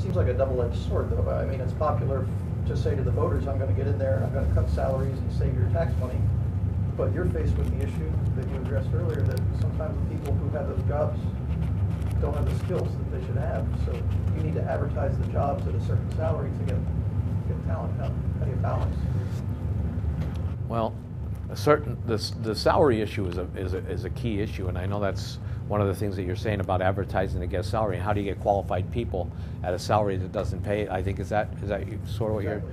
seems like a double-edged sword, though. I mean, it's popular to say to the voters, I'm going to get in there and I'm going to cut salaries and save your tax money. But you're faced with the issue that you addressed earlier, that sometimes the people who have those jobs don't have the skills that they should have. So you need to advertise the jobs at a certain salary to get talent. How do you balance? Well, the salary issue is a key issue, and I know that's one of the things that you're saying about advertising to get salary. How do you get qualified people at a salary that doesn't pay? I think is that sort of what you're.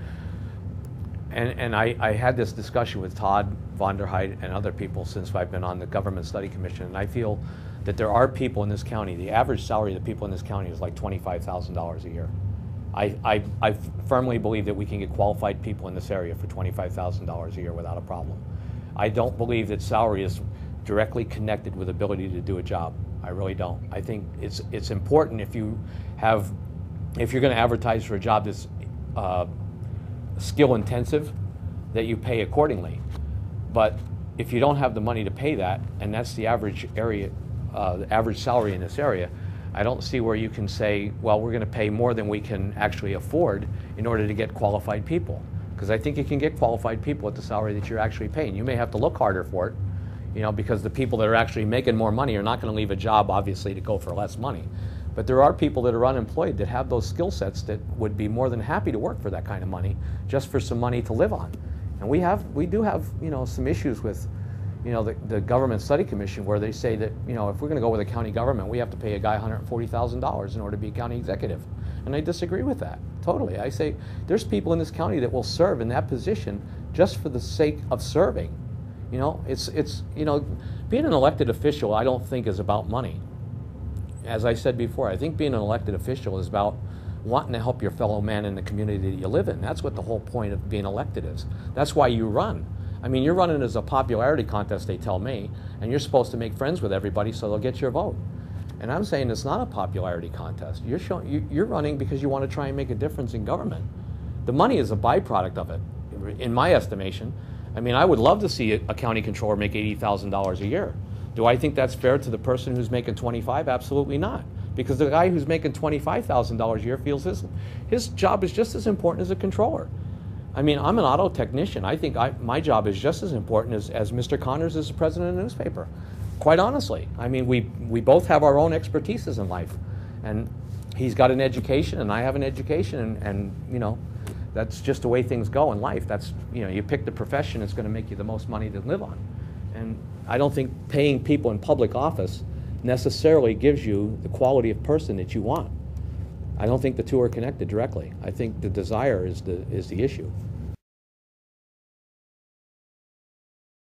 And I had this discussion with Todd Vonderheit and other people since I've been on the Government Study Commission, and I feel that there are people in this county. The average salary of the people in this county is like $25,000 a year. I firmly believe that we can get qualified people in this area for $25,000 a year without a problem. I don't believe that salary is directly connected with ability to do a job. I really don't. I think it's important if you're going to advertise for a job that's skill intensive, that you pay accordingly. But if you don't have the money to pay that, and that's the average area, the average salary in this area, I don't see where you can say, well, we're going to pay more than we can actually afford in order to get qualified people. Because I think you can get qualified people at the salary that you're actually paying. You may have to look harder for it, because the people that are actually making more money are not going to leave a job, obviously, to go for less money. But there are people that are unemployed that have those skill sets that would be more than happy to work for that kind of money, just for some money to live on. And we do have some issues with the Government Study Commission, where they say that if we're going to go with a county government, we have to pay a guy $140,000 in order to be a county executive. And I disagree with that totally. I say there's people in this county that will serve in that position just for the sake of serving. It's being an elected official, I don't think is about money. As I said before, I think being an elected official is about wanting to help your fellow man in the community that you live in. That's what the whole point of being elected is. That's why you run. I mean, you're running as a popularity contest, they tell me, and you're supposed to make friends with everybody so they'll get your vote. And I'm saying it's not a popularity contest. You're running because you want to try and make a difference in government. The money is a byproduct of it, in my estimation. I mean, I would love to see a county controller make $80,000 a year. Do I think that's fair to the person who's making $25,000? Absolutely not. Because the guy who's making $25,000 a year feels his job is just as important as a controller. I mean, I'm an auto technician. I think my job is just as important as Mr. Connors is the president of the newspaper. Quite honestly. I mean, we both have our own expertises in life. And he's got an education and I have an education, and that's just the way things go in life. That's, you pick the profession that's going to make you the most money to live on. And I don't think paying people in public office necessarily gives you the quality of person that you want. I don't think the two are connected directly. I think the desire is the issue.